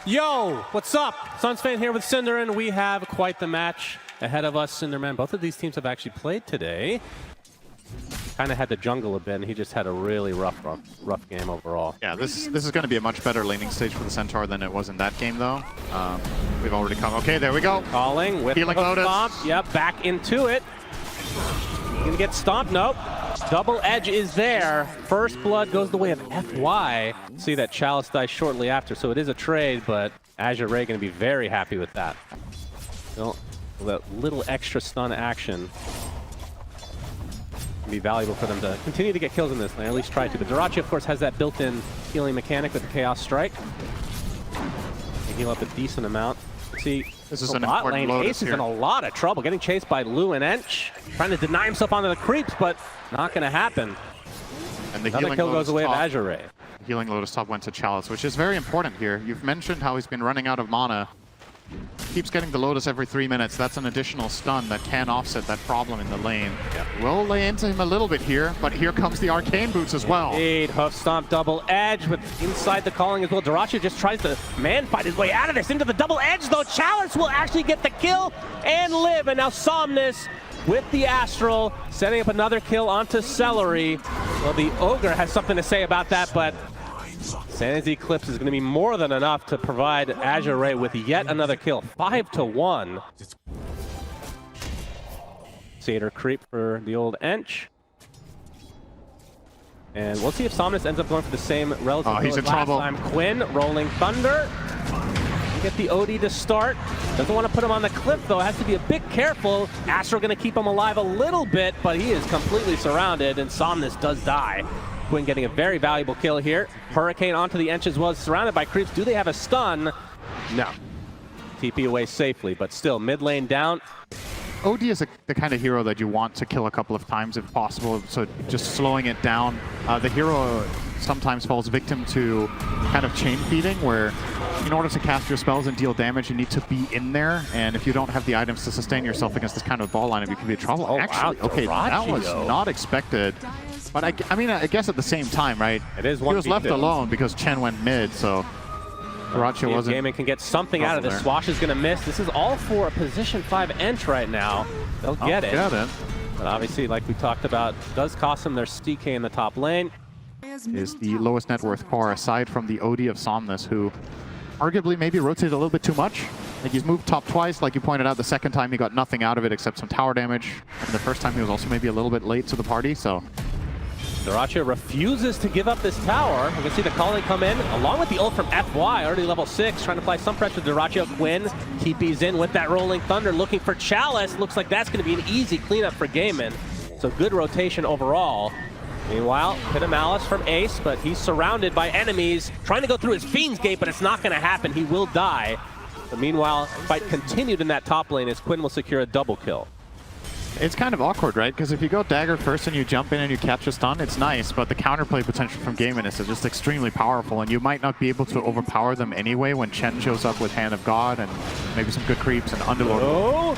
Yo, what's up? SUNSfan here with syndereN. We have quite the match ahead of us, syndereN. Both of these teams have actually played today. Kind of had to jungle a bit, and he just had a really rough game overall. Yeah, this is going to be a much better laning stage for the Centaur than it was in that game, though. We've already come. Okay, there we go. Calling with Healing Lotus. Stomp. Yep, back into it. Gonna get stomped. Nope. Double edge is there. First blood goes the way of FY. See that chalice dies shortly after, so it is a trade, but Azure gonna be very happy with that. Well, that little extra stun action can be valuable for them to continue to get kills in this lane, or at least try to. But dyrachyo, of course, has that built-in healing mechanic with the Chaos Strike. They heal up a decent amount. See, this is an important Lotus Ace is in a lot of trouble, getting chased by Lu and Ench, trying to deny himself onto the creeps, but not going to happen. And the Another kill goes away of Azure. Healing Lotus top went to Chalice, which is very important here. You've mentioned how he's been running out of mana. Keeps getting the Lotus every 3 minutes. That's an additional stun that can offset that problem in the lane. Yeah. We'll lay into him a little bit here, but here comes the Arcane Boots as well. Indeed, Hoof Stomp double edge with inside the calling as well. Dyrachyo just tries to man-fight his way out of this into the double edge, though. Chalice will actually get the kill and live, and now Somnus with the Astral, setting up another kill onto Seleri. Well, the Ogre has something to say about that, but Sandy's Eclipse is going to be more than enough to provide Azure with yet another kill. 5-1. Satyr creep for the old Ench. And we'll see if Somnus ends up going for the same relative kill he's as in last trouble. time. Quinn, Rolling Thunder. Get the OD to start. Doesn't want to put him on the cliff, though. Has to be a bit careful. Astro going to keep him alive a little bit, but he is completely surrounded, and Somnus does die. Quinn getting a very valuable kill here. Hurricane onto the Ench as well, surrounded by creeps. Do they have a stun? No. TP away safely, but still, mid lane down. OD is the kind of hero that you want to kill a couple of times if possible, so just slowing it down. The hero sometimes falls victim to kind of chain feeding, where in order to cast your spells and deal damage, you need to be in there, and if you don't have the items to sustain yourself against this kind of ball lineup, you can be in trouble. Oh, actually, wow, okay, that was not expected. But I mean, I guess at the same time, right? It is he was left alone because Chen went mid, so dyrachyo wasn't. Gaimin can get something out of this. Swash is going to miss. This is all for a position 5 Ench right now. They'll get it. But obviously, like we talked about, does cost them their CK in the top lane. Is the lowest net worth core aside from the OD of Somnus, who arguably maybe rotated a little bit too much. Like, he's moved top twice, like you pointed out. The second time he got nothing out of it except some tower damage. And the first time he was also maybe a little bit late to the party, so dyrachyo refuses to give up this tower. We can see the calling come in, along with the ult from FY, already level 6, trying to apply some pressure to dyrachyo. Quinn TP's in with that Rolling Thunder, looking for Chalice. Looks like that's going to be an easy cleanup for Gaimin. So good rotation overall. Meanwhile, Pit of Malice from Ace, but he's surrounded by enemies, trying to go through his Fiend's Gate, but it's not going to happen. He will die. But meanwhile, fight continued in that top lane as Quinn will secure a double kill. It's kind of awkward, right? Because if you go dagger first and you jump in and you catch a stun, it's nice, but the counterplay potential from Gaimin is just extremely powerful, and you might not be able to overpower them anyway when Chen shows up with Hand of God and maybe some good creeps and Underlord. Oh,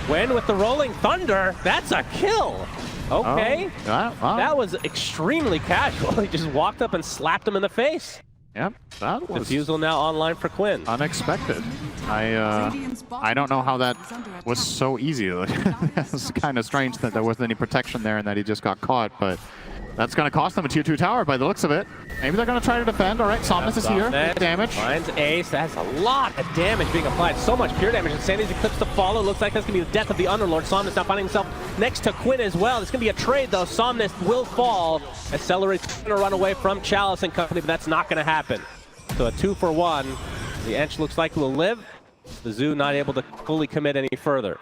Quinn with the Rolling Thunder. That's a kill. Okay. Oh, wow. That was extremely casual. He just walked up and slapped him in the face. Yep, that was Diffusal now online for Quinn. Unexpected. I don't know how that was so easy. It's kind of strange that there wasn't any protection there and that he just got caught, but that's going to cost them a tier 2 tower by the looks of it. Maybe they're going to try to defend. All right, Somnus is here. Damage. Finds Ace. That's a lot of damage being applied. So much pure damage. And Sandy's Eclipse to follow. Looks like that's going to be the death of the Underlord. Somnus now finding himself next to Quinn as well. It's going to be a trade, though. Somnus will fall as Seleri's going to run away from Chalice and company, but that's not going to happen. So a 2-for-1. The Ench looks like will live. The Zoo not able to fully commit any further.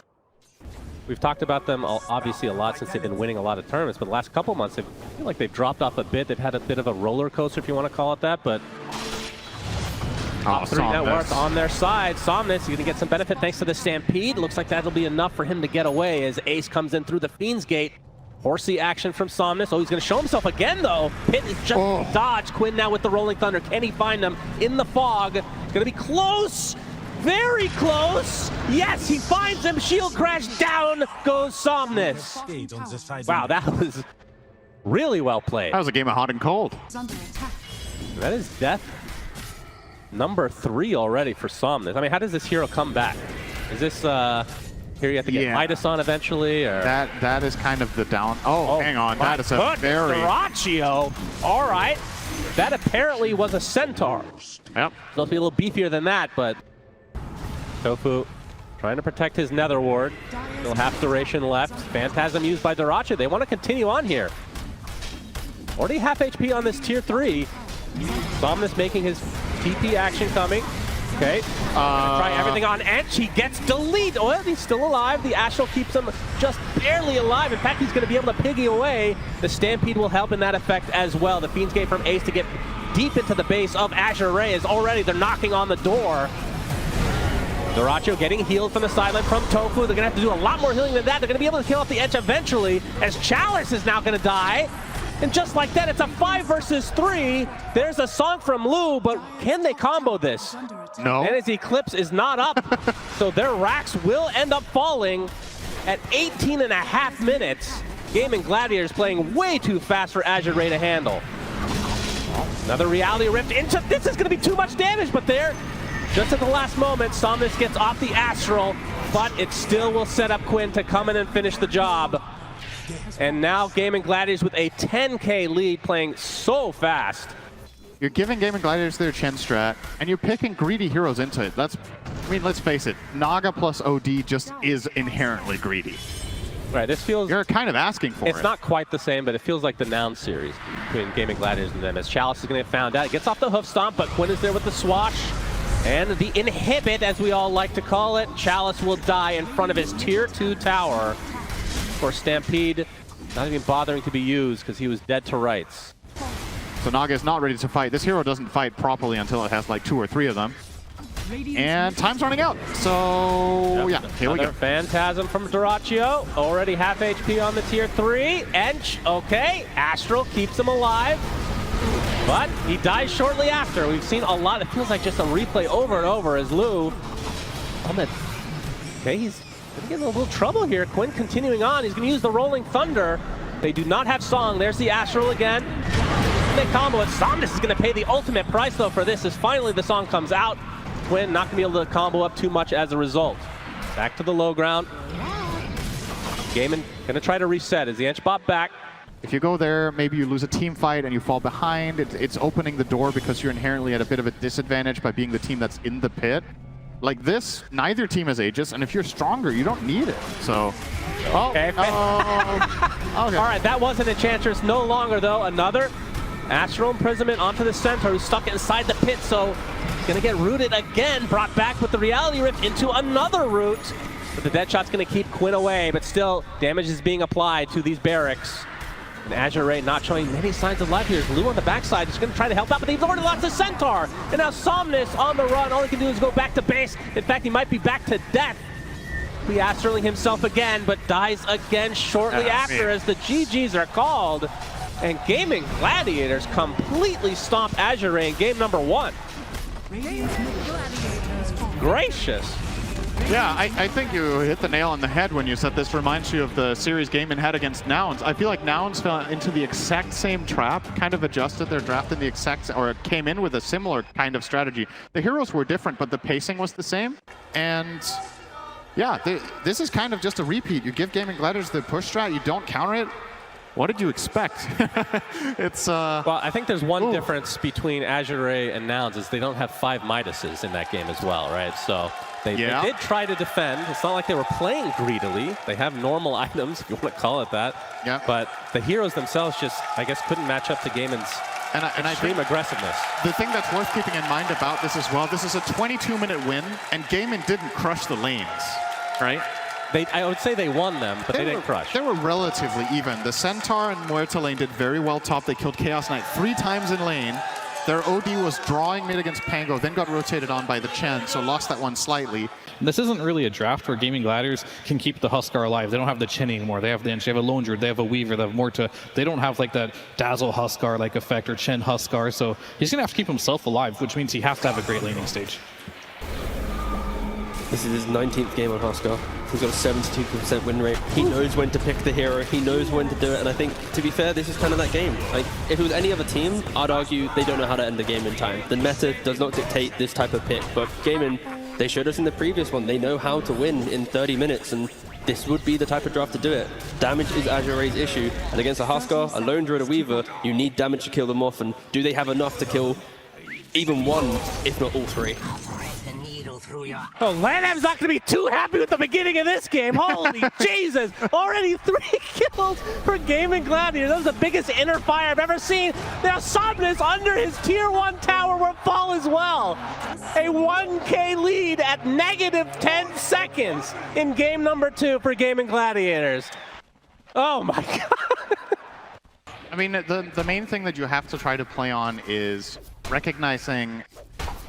We've talked about them obviously a lot since they've been winning a lot of tournaments, but the last couple months, I feel like they've dropped off a bit. They've had a bit of a roller coaster, if you want to call it that, but top 3 net worth on their side. Somnus, you're going to get some benefit thanks to the Stampede. Looks like that'll be enough for him to get away as Ace comes in through the Fiend's Gate. Horsey action from Somnus. Oh, he's going to show himself again, though. Pit is just dodge. Quinn now with the Rolling Thunder. Can he find him in the fog? Going to be close. Very close. Yes, he finds him. Shield crash. Down goes Somnus. Wow, that was really well played. That was a game of hot and cold. That is death number 3 already for Somnus. I mean, how does this hero come back? Is this here you have to get Midas on eventually, or that is kind of the down. Oh, hang on, that is a very dyrachyo. All right, that apparently was a centaur. Yep. Supposed to be a little beefier than that, but tOfu trying to protect his nether ward. Still half duration left. Phantasm used by dyrachyo. They want to continue on here. Already half HP on this tier 3. Somnus making his TP action coming. Okay. Try everything on Ench. He gets deleted. Oh, he's still alive. The Astral keeps him just barely alive. In fact, he's going to be able to piggy away. The Stampede will help in that effect as well. The Fiend's Gate from Ace to get deep into the base of Azure is already. They're knocking on the door. dyrachyo getting healed from the sideline from tOfu. They're going to have to do a lot more healing than that. They're going to be able to kill off the Ench eventually, as Chalice is now going to die. And just like that, it's a 5 versus 3. There's a song from Lou, but can they combo this? No. And his Eclipse is not up, so their racks will end up falling at 18.5 minutes. Gaimin Gladiators playing way too fast for Azure Ray to handle. Another Reality Rift into this is going to be too much damage, but there, just at the last moment, Somnus gets off the Astral, but it still will set up Quinn to come in and finish the job. And now Gaimin Gladiators with a 10K lead, playing so fast. You're giving Gaimin Gladiators their Chen strat, and you're picking greedy heroes into it. I mean, let's face it, Naga plus OD just is inherently greedy. Right, this feels... You're kind of asking for it. It's not quite the same, but it feels like the Noun series between Gaimin Gladiators and them, as Chalice is going to get found out. He gets off the hoof stomp, but Quinn is there with the swash. And the inhibit, as we all like to call it, Chalice will die in front of his tier 2 tower. For Stampede, not even bothering to be used because he was dead to rights. So Naga is not ready to fight. This hero doesn't fight properly until it has like 2 or 3 of them. And time's running out. So yeah, here we go. Phantasm from dyrachyo. Already half HP on the tier 3. Ench, okay. Astral keeps him alive. But he dies shortly after. We've seen a lot. It feels like just a replay over and over as Lou. Okay, he's getting a little trouble here. Quinn continuing on. He's going to use the Rolling Thunder. They do not have Song. There's the Astral again. They combo it. Somnus is going to pay the ultimate price, though, for this, as finally the Song comes out. Quinn not going to be able to combo up too much as a result. Back to the low ground. Gaimin going to try to reset as the Ench bot back. If you go there, maybe you lose a team fight and you fall behind. It's opening the door because you're inherently at a bit of a disadvantage by being the team that's in the pit. Like this, neither team has Aegis, and if you're stronger, you don't need it. So, okay. Okay. All right, that wasn't Enchantress no longer, though. Another Astral Imprisonment onto the Centaur, who's stuck inside the pit, so he's going to get rooted again, brought back with the Reality Rift into another root. But the Deadshot's going to keep Quinn away, but still, damage is being applied to these barracks. And Azure Ray not showing many signs of life here. Lou on the backside is going to try to help out, but he's already lost the Centaur. And now Somnus on the run. All he can do is go back to base. In fact, he might be back to death. He Astraling himself again, but dies again shortly after as the GGs are called. And Gaimin Gladiators completely stomp Azure Ray in game number 1. Gracious. Yeah, I think you hit the nail on the head when you said this reminds you of the series Gaimin had against Nouns. I feel like Nouns fell into the exact same trap, kind of adjusted their draft in the exact, or came in with a similar kind of strategy. The heroes were different, but the pacing was the same. And yeah, this is kind of just a repeat. You give Gaimin Gladiators the push strat, you don't counter it. What did you expect? It's well, I think there's one difference between Azure Ray and Nouns is they don't have 5 Midases in that game as well, right? So they did try to defend. It's not like they were playing greedily. They have normal items, if you want to call it that. Yeah. But the heroes themselves just, I guess, couldn't match up to Gaimin's extreme aggressiveness. The thing that's worth keeping in mind about this as well, this is a 22-minute win, and Gaimin didn't crush the lanes, right? I would say they won them, but they didn't crush. They were relatively even. The Centaur and Muerta lane did very well top. They killed Chaos Knight 3 times in lane. Their OD was drawing mid against Pango, then got rotated on by the Chen, so lost that one slightly. This isn't really a draft where Gaimin Gladiators can keep the Huskar alive. They don't have the Chen anymore. They have the Ench, they have a Lone Druid, they have a Weaver, they have Muerta. They don't have like that Dazzle Huskar-like effect or Chen Huskar, so he's going to have to keep himself alive, which means he has to have a great laning stage. This is his 19th game on Huskar. He's got a 72% win rate. He knows when to pick the hero. He knows when to do it. And I think, to be fair, this is kind of that game. Like, if it was any other team, I'd argue they don't know how to end the game in time. The meta does not dictate this type of pick. But Gaimin, they showed us in the previous one, they know how to win in 30 minutes. And this would be the type of draft to do it. Damage is Azure's issue. And against a Huskar, a Lone Druid, a Weaver, you need damage to kill them off. And do they have enough to kill even one, if not all three? Oh, Lanham's not going to be too happy with the beginning of this game. Holy Jesus! Already 3 kills for Gaimin Gladiators. That was the biggest inner fire I've ever seen. Now Somnus under his tier 1 tower will fall as well. A 1K lead at -10 seconds in game number 2 for Gaimin Gladiators. Oh my God. I mean, the main thing that you have to try to play on is recognizing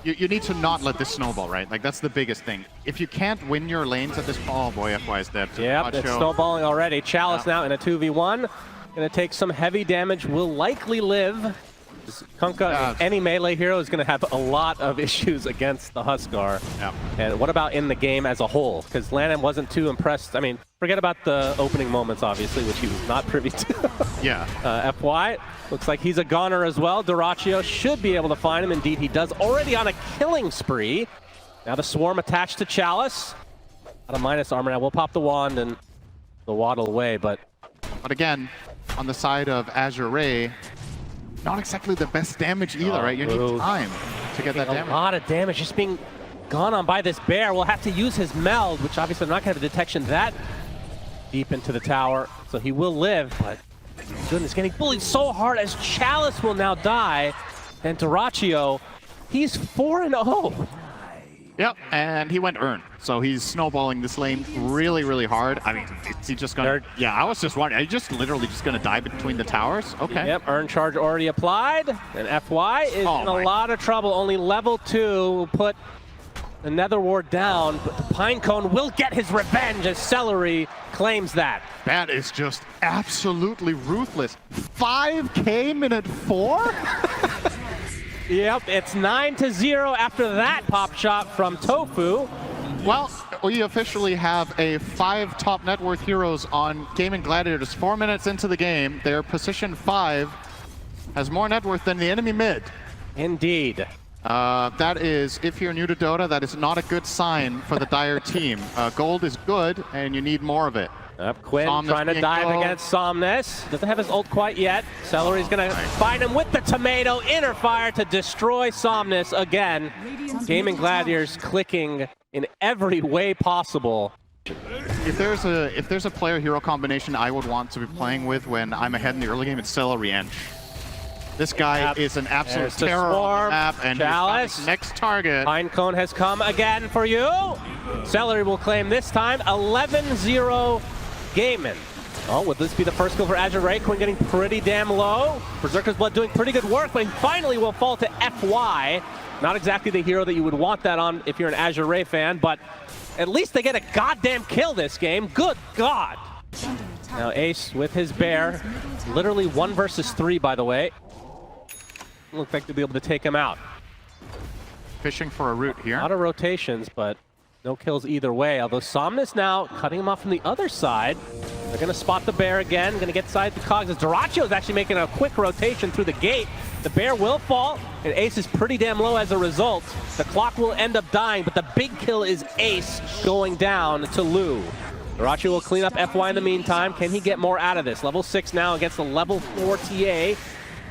you need to not let this snowball, right? Like, that's the biggest thing. If you can't win your lanes at this point, oh boy, FY is dead. Yep, it's snowballing already. Chalice now in a 2v1. Gonna take some heavy damage, will likely live. Kunkka, any melee hero, is going to have a lot of issues against the Huskar. Yeah. And what about in the game as a whole? Because Lanham wasn't too impressed. I mean, forget about the opening moments, obviously, which he was not privy to. Yeah. FY, looks like he's a goner as well. Dyrachyo should be able to find him. Indeed, he does. Already on a killing spree. Now the Swarm attached to Chalice. Out of minus armor now. We'll pop the wand and the waddle away, but again, on the side of Azure, not exactly the best damage either, right? You need time to get that damage. A lot of damage just being gone on by this bear. We'll have to use his meld, which obviously I'm not going to have a detection that deep into the tower, so he will live, but goodness, getting bullied so hard as Chalice will now die, and Dyrachyo, he's 4-0. Yep, and he went Earn, so he's snowballing this lane really, really hard. I mean, is he just gonna... Yeah, I was just wondering, are you just literally just gonna die between the towers? Okay. Yep, Earn charge already applied, and FY is in a lot of trouble. Only level 2 will put the Nether Ward down, but the Pinecone will get his revenge as Seleri claims that. That is just absolutely ruthless. 5K minute 4? Yep, it's 9-0 after that pop shot from tOfu. Well, we officially have a 5 top net worth heroes on Gaimin Gladiators. 4 minutes into the game, their position 5 has more net worth than the enemy mid. Indeed. That is, if you're new to Dota, that is not a good sign for the Dire team. Gold is good, and you need more of it. Quinn Somnus trying to dive against Somnus. Doesn't have his ult quite yet. Seleri's going to find him with the tomato. Inner fire to destroy Somnus again. Gaimin Gladiators clicking in every way possible. If there's a player hero combination I would want to be playing with when I'm ahead in the early game, it's SeleriN. This guy is an absolute terror on the map, and Chalice. Next target. Pinecone has come again for you. Seleri will claim this time 11-0 Gaimin. Oh, would this be the first kill for Azure? Quinn getting pretty damn low. Berserker's Blood doing pretty good work, but he finally will fall to FY. Not exactly the hero that you would want that on if you're an Azure fan, but at least they get a goddamn kill this game. Good God. Now Ace with his bear. Literally 1 versus 3, by the way. Looks like they'll be able to take him out. Fishing for a root here. A lot of rotations, but no kills either way. Although Somnus now cutting him off from the other side. They're going to spot the bear again. Going to get side the cogs. As Dyrachyo is actually making a quick rotation through the gate. The bear will fall, and Ace is pretty damn low as a result. The clock will end up dying, but the big kill is Ace going down to Lou. Dyrachyo will clean up FY in the meantime. Can he get more out of this? Level 6 now against the level 4 TA.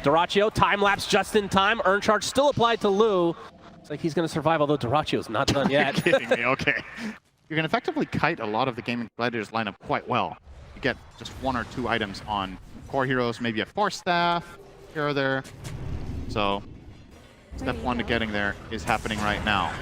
Dyrachyo, time lapse just in time. Earn charge still applied to Lou. Looks like he's going to survive, although Dyrachyo's not done yet. You're kidding me, okay. You can effectively kite a lot of the Gaimin Gladiators lineup quite well. You get just 1 or 2 items on core heroes, maybe a Force Staff here or there. So, step 1 to getting there is happening right now.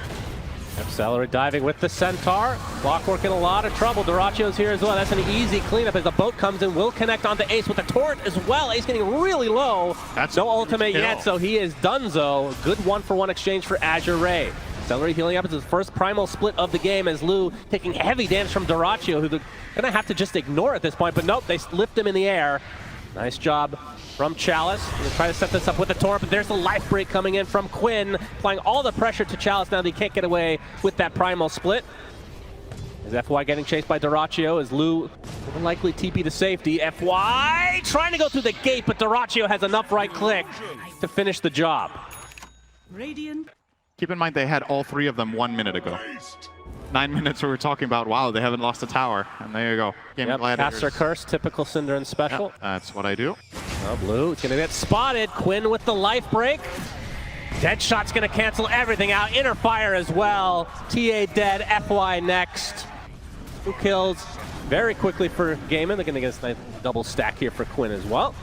Seleri diving with the Centaur. Clockwork in a lot of trouble. Dyrachyo's here as well. That's an easy cleanup as the boat comes in. Will connect onto Ace with the torrent as well. Ace getting really low. That's no ultimate yet, so he is donezo. Good 1-for-1 exchange for Azure. Seleri healing up as his first primal split of the game as Lou taking heavy damage from Dyrachyo, who they're going to have to just ignore at this point. But nope, they lift him in the air. Nice job from Chalice. Gonna try to set this up with the torrent, but there's the life break coming in from Quinn, applying all the pressure to Chalice now that he can't get away with that primal split. Is FY getting chased by dyrachyo? Is Lu likely TP to safety? FY trying to go through the gate, but dyrachyo has enough right click to finish the job. Radiant. Keep in mind they had all 3 of them 1 minute ago. 9 minutes we were talking about, wow, they haven't lost a tower. And there you go. Gaimin Gladiators. Caster Curse, typical syndereN special. Yep, that's what I do. Oh, Blue is going to get spotted. Quinn with the life break. Dead shot's going to cancel everything out. Inner fire as well. TA dead. FY next. 2 kills very quickly for Gaimin. They're going to get a nice double stack here for Quinn as well.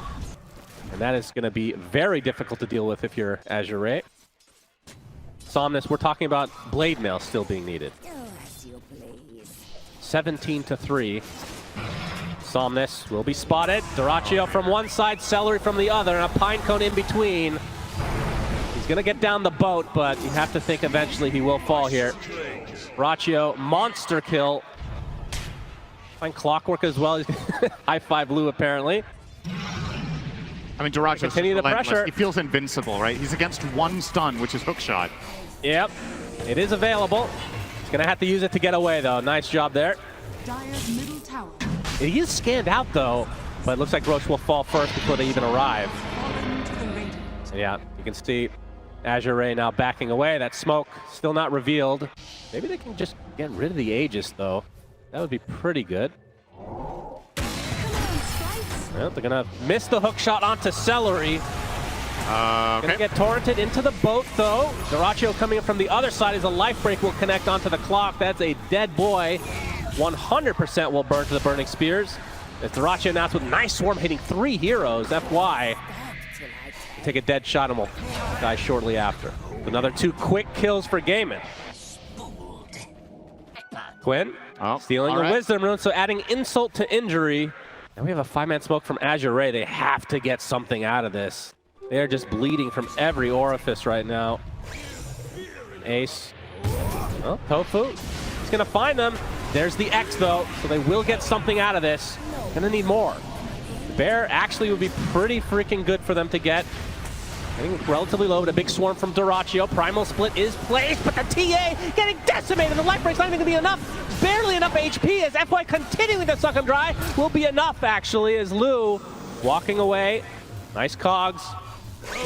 And that is going to be very difficult to deal with if you're Azure. Somnus, we're talking about blade mail still being needed. 17-3. Somnus will be spotted. dyrachyo from one side, Seleri from the other, and a pine cone in between. He's going to get down the boat, but you have to think eventually he will fall here. dyrachyo, monster kill. Find clockwork as well. High five Lu apparently. I mean, dyrachyo continue the pressure. He feels invincible, right? He's against 1 stun, which is hookshot. Yep, it is available. He's going to have to use it to get away, though. Nice job there. Dire's middle tower. He is scanned out, though, but it looks like Roche will fall first before they even arrive. Fallen to the radiant. Yeah, you can see Azure now backing away. That smoke still not revealed. Maybe they can just get rid of the Aegis, though. That would be pretty good. Well, they're going to miss the hook shot onto Seleri. Okay. Gonna get torrented into the boat, though. dyrachyo coming in from the other side as a life break will connect onto the clock. That's a dead boy. 100% will burn to the burning spears. As dyrachyo now with nice swarm hitting 3 heroes. FY take a dead shot and will die shortly after. Another 2 quick kills for Gaimin. Quinn stealing the wisdom rune, so adding insult to injury. And we have a 5-man smoke from Azure. They have to get something out of this. They're just bleeding from every orifice right now. Ace. Oh, tOfu. He's going to find them. There's the X, though, so they will get something out of this. Gonna need more. Bear actually would be pretty freaking good for them to get. Getting relatively low, but a big swarm from dyrachyo. Primal split is placed, but the TA getting decimated. The life break's not even gonna be enough. Barely enough HP as FY continuing to suck him dry. Will be enough, actually, as Lu walking away. Nice cogs.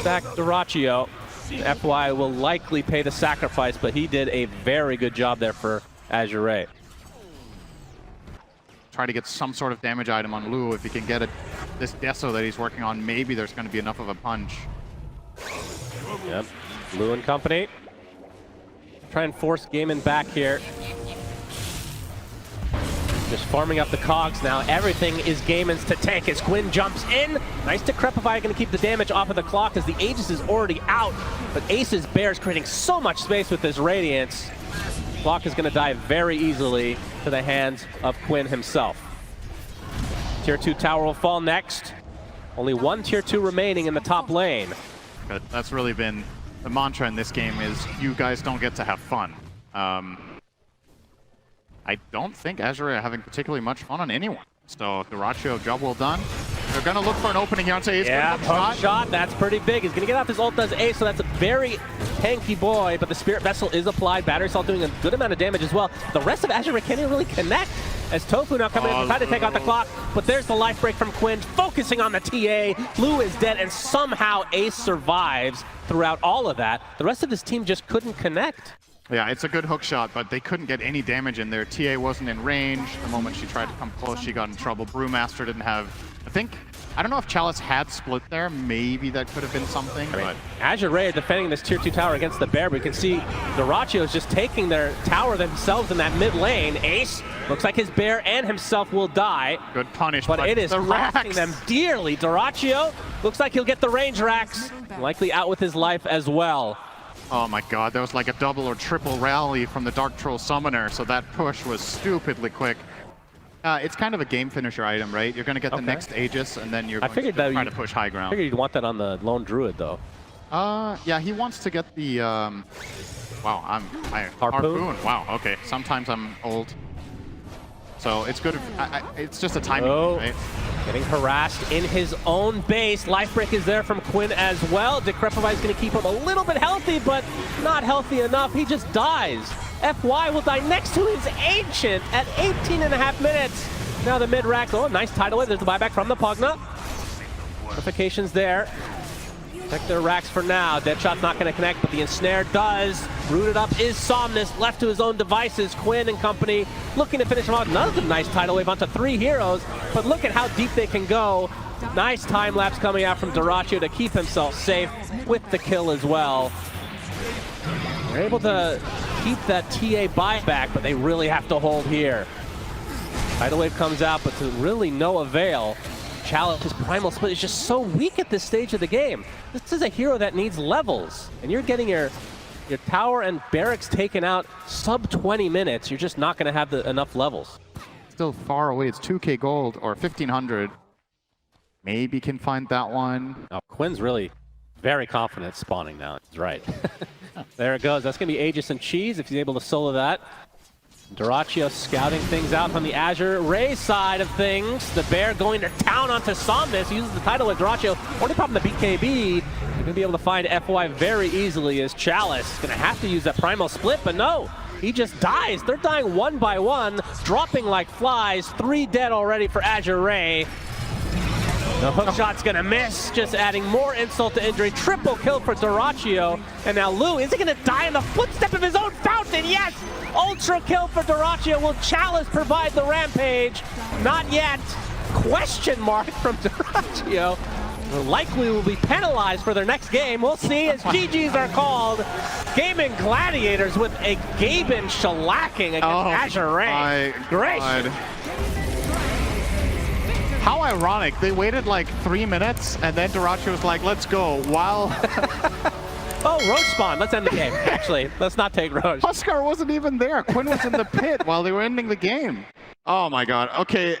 Back dyrachyo. FY will likely pay the sacrifice, but he did a very good job there for Azure. Try to get some sort of damage item on Lu. If he can get this Deso that he's working on, maybe there's going to be enough of a punch. Yep, Lu and company. Try and force Gaimin back here. Just farming up the cogs now. Everything is Gaimin's to tank as Quinn jumps in. Nice Decrepify, going to keep the damage off of the clock as the Aegis is already out. But Ace's Bear is creating so much space with this Radiance. Clock is going to die very easily to the hands of Quinn himself. Tier 2 tower will fall next. Only 1 Tier 2 remaining in the top lane. But that's really been the mantra in this game is you guys don't get to have fun. I don't think Azure are having particularly much fun on anyone. So dyrachyo, job well done. They're going to look for an opening here on Ace. Yeah, hook shot, that's pretty big. He's going to get off his ult, does Ace, so that's a very tanky boy, but the Spirit Vessel is applied. Battery Assault doing a good amount of damage as well. The rest of Azure can't even really connect as tOfu now coming in to try to take out the clock, but there's the life break from Quinn, focusing on the TA. Lu is dead, and somehow Ace survives throughout all of that. The rest of his team just couldn't connect. Yeah, it's a good hook shot, but they couldn't get any damage in there. TA wasn't in range. The moment she tried to come close, she got in trouble. Brewmaster didn't have, I don't know if Chalice had split there. Maybe that could have been something, but... Azure are defending this Tier 2 tower against the Bear, but you can see dyrachyo is just taking their tower themselves in that mid lane. Ace, looks like his Bear and himself will die. Good punish, but it is costing them dearly. dyrachyo looks like he'll get the range racks, likely out with his life as well. Oh my god, that was like a double or triple rally from the Dark Troll Summoner, so that push was stupidly quick. It's kind of a game finisher item, right? You're going to get the next Aegis, and then you're going to try to push high ground. I figured you'd want that on the Lone Druid, though. Yeah, he wants to get the... wow, Harpoon? Wow, okay. Sometimes I'm old. So it's good. It's just a timing, right? Getting harassed in his own base. Lifebreak is there from Quinn as well. Decrepify is going to keep him a little bit healthy, but not healthy enough. He just dies. FY will die next to his Ancient at 18.5 minutes. Now the mid-rack, oh, nice tidal wave. There's the buyback from the Pugna. Notifications there. Check their racks for now. Deadshot's not going to connect, but the ensnare does. Rooted up is Somnus, left to his own devices. Quinn and company looking to finish him out. Another nice tidal wave onto 3 heroes, but look at how deep they can go. Nice time lapse coming out from dyrachyo to keep himself safe with the kill as well. They're able to keep that TA buyback, but they really have to hold here. Tidal wave comes out, but to really no avail. Chalice's primal split is just so weak at this stage of the game. This is a hero that needs levels, and you're getting your tower and barracks taken out sub 20 minutes. You're just not going to have enough levels. Still far away. It's 2k gold or 1500. Maybe can find that one. Oh, Quinn's really very confident spawning now. He's right. There it goes. That's going to be Aegis and Cheese if he's able to solo that. dyrachyo scouting things out from the Azure Ray side of things. The Bear going to town onto Somnus. He uses the title with dyrachyo. Only problem the BKB. You're going to be able to find FY very easily as Chalice. Going to have to use that primal split, but no. He just dies. They're dying one by one, dropping like flies. 3 dead already for Azure Ray. The hook shot's gonna miss, just adding more insult to injury. Triple kill for dyrachyo. And now Lou, is he gonna die in the footstep of his own fountain? Yes! Ultra kill for dyrachyo. Will Chalice provide the rampage? Not yet. Question mark from dyrachyo. Likely will be penalized for their next game. We'll see as GGs are called. Gaimin Gladiators with a Gaimin shellacking against Azure Ray. Gracious. How ironic. They waited like 3 minutes and then dyrachyo was like, let's go. While oh, Roche spawn. Let's end the game. Actually, let's not take Roche. Huskar wasn't even there. Quinn was in the pit while they were ending the game. Oh my god. Okay.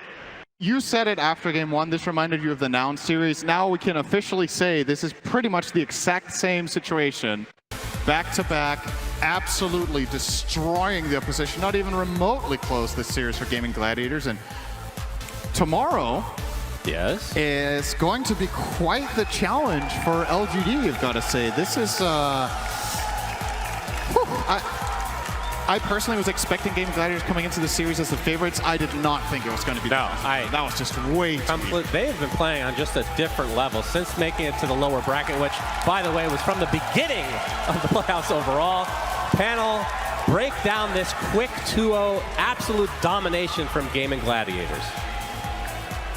You said it after game 1. This reminded you of the Noun series. Now we can officially say this is pretty much the exact same situation. Back to back, absolutely destroying the opposition. Not even remotely close this series for Gaimin Gladiators. And tomorrow is going to be quite the challenge for LGD, you've got to say. This is, I personally was expecting Gaimin Gladiators coming into the series as the favorites. I did not think it was going to be that was just way too deep. They've been playing on just a different level since making it to the lower bracket, which, by the way, was from the beginning of the playoffs overall. Panel, break down this quick 2-0 absolute domination from Gaimin Gladiators.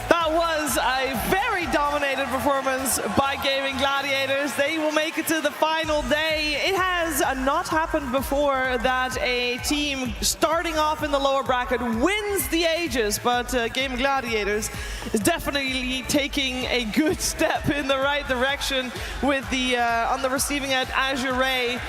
That was a very dominated performance by Gaimin Gladiators. They will make it to the final day. It has not happened before that a team starting off in the lower bracket wins the Aegis, but Gaimin Gladiators is definitely taking a good step in the right direction with the on the receiving end Azure Ray.